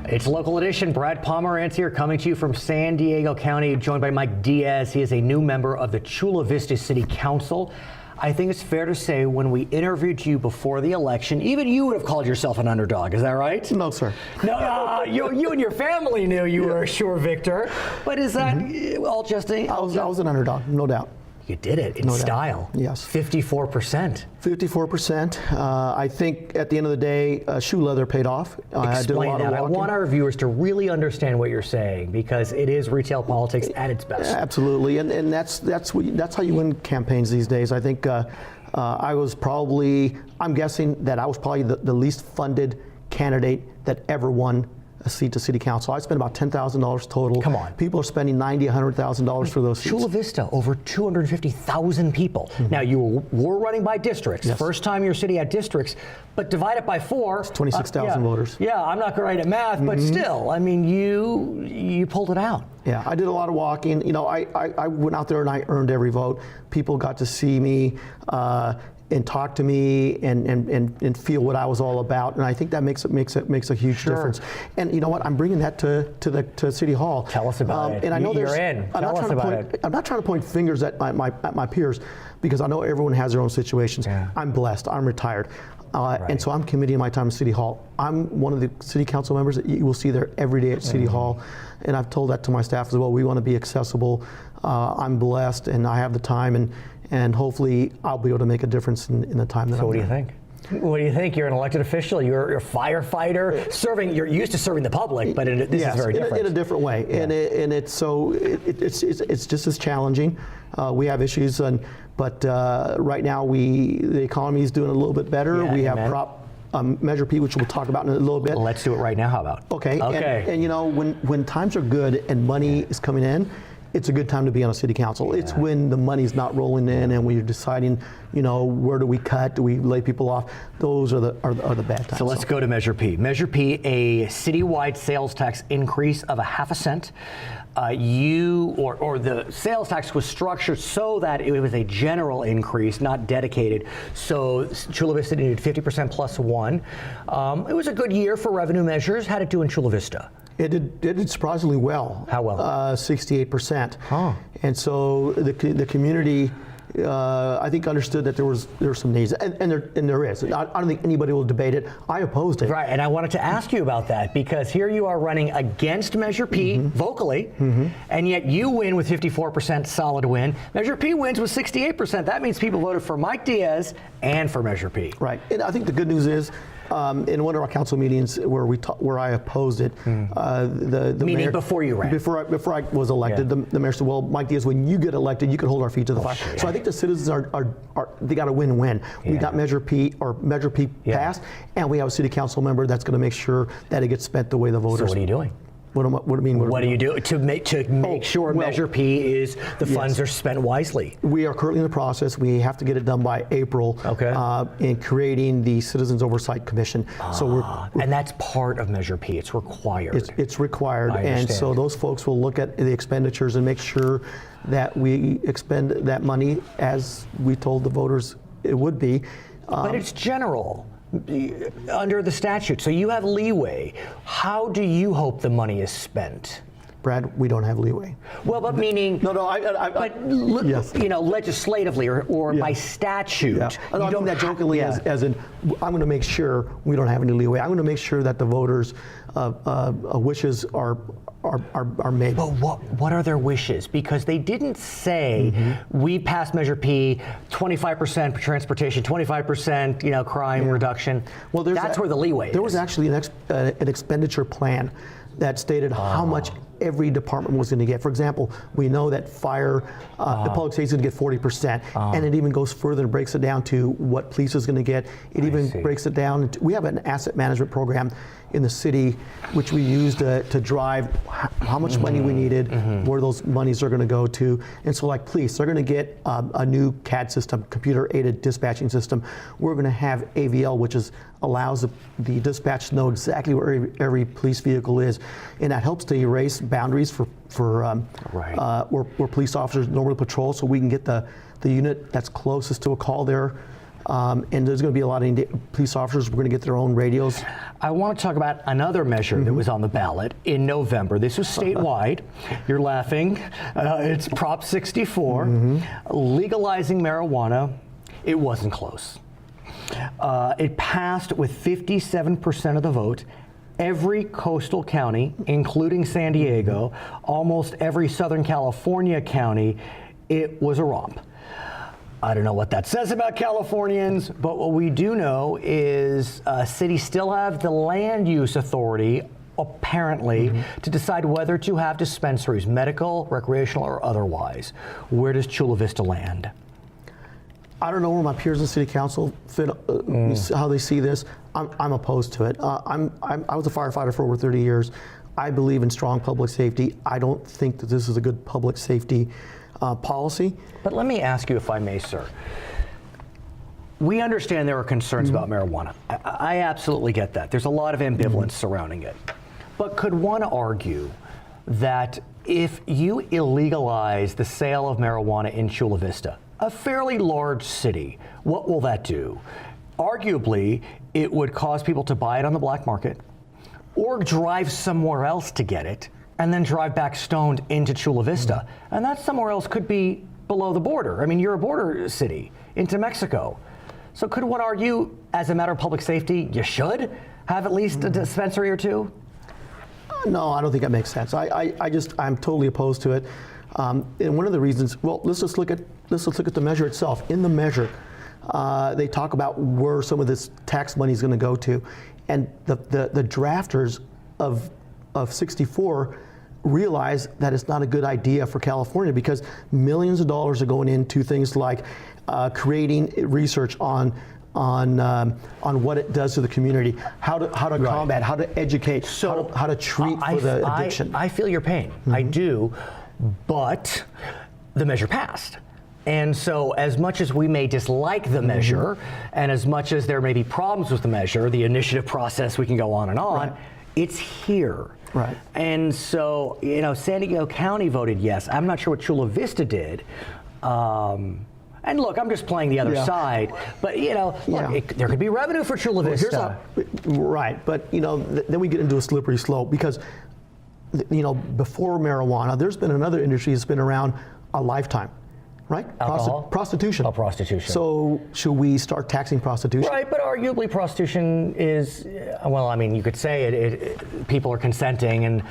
It's Local Edition. Brad Pomerance here, coming to you from San Diego County, joined by Mike Diaz. He is a new member of the Chula Vista City Council. I think it's fair to say when we interviewed you before the election, even you would have called yourself an underdog. Is that right? No, sir. No, you and your family knew you were a sure victor. But is that all just a... I was an underdog, no doubt. You did it in style. Yes. 54%. 54%. I think at the end of the day, shoe leather paid off. Explain that. I want our viewers to really understand what you're saying, because it is retail politics at its best. Absolutely, and that's how you win campaigns these days. I think I'm guessing that I was probably the least funded candidate that ever won a seat to city council. I spent about $10,000 total. Come on. People are spending $90,000, $100,000 for those seats. Chula Vista, over 250,000 people. Now, you were running by districts. Yes. First time your city had districts, but divide it by 4. It's 26,000 voters. Yeah, I'm not great at math, but still, I mean, you pulled it out. Yeah, I did a lot of walking. You know, I went out there and I earned every vote. People got to see me and talk to me and feel what I was all about, and I think that makes a huge difference. And you know what? I'm bringing that to City Hall. Tell us about it. And I know you're in. Tell us about it. I'm not trying to point fingers at my peers, because I know everyone has their own situations. Yeah. I'm blessed. I'm retired. And so I'm committing my time at City Hall. I'm one of the city council members that you will see there every day at City Hall, and I've told that to my staff as well. We want to be accessible. I'm blessed, and I have the time, and hopefully I'll be able to make a difference in the time that I'm there. So what do you think? What do you think? You're an elected official. You're a firefighter. You're used to serving the public, but this is very different. In a different way, and it's just as challenging. We have issues, but right now the economy is doing a little bit better. Yeah, we have Measure P, which we'll talk about in a little bit. Let's do it right now. How about? Okay. Okay. And you know, when times are good and money is coming in, it's a good time to be on a city council. Yeah. It's when the money's not rolling in and when you're deciding, you know, where do we cut? Do we lay people off? Those are the bad times. So let's go to Measure P. Measure P, a citywide sales tax increase of 0.5 cent. The sales tax was structured so that it was a general increase, not dedicated. So Chula Vista needed 50% plus 1. It was a good year for revenue measures. How did it do in Chula Vista? It did surprisingly well. How well? 68%. Huh. And so the community, I think, understood that there were some needs, and there is. I don't think anybody will debate it. I opposed it. Right, and I wanted to ask you about that, because here you are running against Measure P vocally, and yet you win with 54% solid win. Measure P wins with 68%. That means people voted for Mike Diaz and for Measure P. Right, and I think the good news is, in one of our council meetings where I opposed it, the meaning mayor, before you ran, before I was elected, the mayor said, "Well, Mike Diaz, when you get elected, you can hold our feet to the fire." Sure, so I think the citizens they got a win-win. We got Measure P passed, and we have a city council member that's going to make sure that it gets spent the way the voters. So what are you doing? What do you mean? What do you do to make sure Measure P is the funds are spent wisely? We are currently in the process. We have to get it done by April. Okay. In creating the Citizens Oversight Commission. And that's part of Measure P. It's required. It's required, I and understand. so those folks will look at the expenditures and make sure that we expend that money as we told the voters it would be. But it's general. Under the statute, so you have leeway. How do you hope the money is spent? Brad, we don't have leeway. Well, but meaning yes. You know, legislatively or by statute. Yeah. I mean that jokingly as in, I'm going to make sure we don't have any leeway. I'm going to make sure that the voters' wishes are made. But what are their wishes? Because they didn't say we passed Measure P, 25% for transportation, 25% crime reduction. Well, that's where the leeway is. There was actually an expenditure plan that stated how much every department was going to get. For example, we know that fire, the public safety is going to get 40%, and it even goes further and breaks it down to what police is going to get. It even breaks it down. We have an asset management program in the city, which we use to drive how much money we needed, where those monies are going to go to. And so like police, they're going to get a new CAD system, computer-aided dispatching system. We're going to have AVL, which allows the dispatch to know exactly where every police vehicle is. And that helps to erase boundaries for where police officers normally patrol, so we can get the unit that's closest to a call there and there's going to be a lot of police officers. We're going to get their own radios. I want to talk about another measure that was on the ballot in November. This was statewide. You're laughing. It's Prop 64, legalizing marijuana. It wasn't close. It passed with 57% of the vote. Every coastal county, including San Diego, almost every Southern California county, it was a romp. I don't know what that says about Californians, but what we do know is cities still have the land use authority, apparently, to decide whether to have dispensaries, medical, recreational, or otherwise. Where does Chula Vista land? I don't know where my peers in City Council fit, how they see this. I'm opposed to it. I was a firefighter for over 30 years. I believe in strong public safety. I don't think that this is a good public safety policy. But let me ask you, if I may, sir. We understand there are concerns about marijuana. I absolutely get that. There's a lot of ambivalence surrounding it. But could one argue that if you illegalize the sale of marijuana in Chula Vista, a fairly large city, what will that do? Arguably, it would cause people to buy it on the black market or drive somewhere else to get it and then drive back stoned into Chula Vista. And that somewhere else could be below the border. I mean, you're a border city into Mexico. So could one argue, as a matter of public safety, you should have at least a dispensary or two? No, I don't think that makes sense. I'm totally opposed to it. And one of the reasons, well, let's just look at the measure itself. In the measure, they talk about where some of this tax money is going to go to, and the drafters of 64 realize that it's not a good idea for California because millions of dollars are going into things like creating research on what it does to the community, how to combat, how to educate, how to treat for the addiction. I feel your pain. I do, but the measure passed. And so as much as we may dislike the measure, and as much as there may be problems with the measure, the initiative process, we can go on and on, it's here. Right. And so, San Diego County voted yes. I'm not sure what Chula Vista did. And look, I'm just playing the other side, but look, there could be revenue for Chula Vista. Right, but then we get into a slippery slope because before marijuana, there's been another industry that's been around a lifetime, right? Alcohol? Prostitution. Oh, prostitution. So should we start taxing prostitution? Right, but arguably prostitution is, well, I mean, you could say people are consenting, and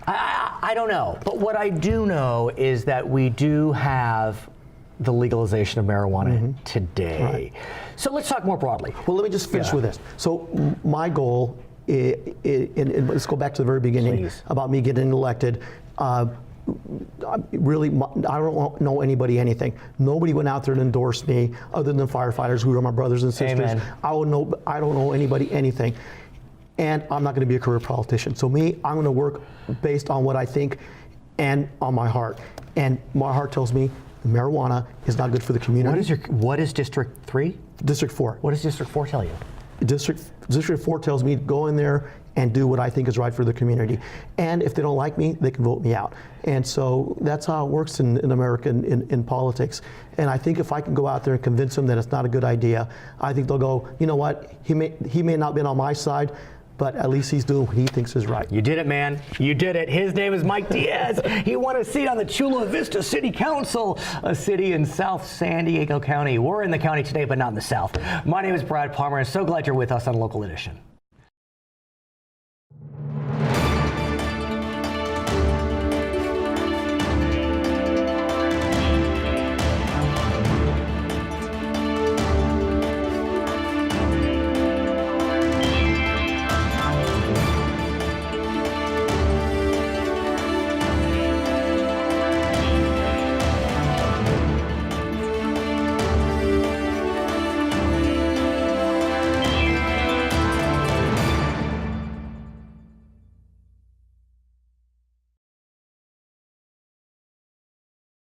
I don't know. But what I do know is that we do have the legalization of marijuana today. Right. So let's talk more broadly. Well, let me just finish with this. So my goal, and let's go back to the very beginning about me getting elected. Really, I don't know anybody anything. Nobody went out there and endorsed me other than firefighters who are my brothers and sisters. Amen. I don't know anybody anything. And I'm not going to be a career politician. So I'm going to work based on what I think and on my heart. And my heart tells me marijuana is not good for the community. What is District 3? District 4. What does District 4 tell you? District 4 tells me to go in there and do what I think is right for the community. And if they don't like me, they can vote me out. And so that's how it works in America in politics. And I think if I can go out there and convince them that it's not a good idea, I think they'll go, you know what, he may not be on my side, but at least he's doing what he thinks is right. You did it, man. You did it. His name is Mike Diaz. He won a seat on the Chula Vista City Council, a city in South San Diego County. We're in the county today, but not in the South. My name is Brad Pomerance. So glad you're with us on Local Edition.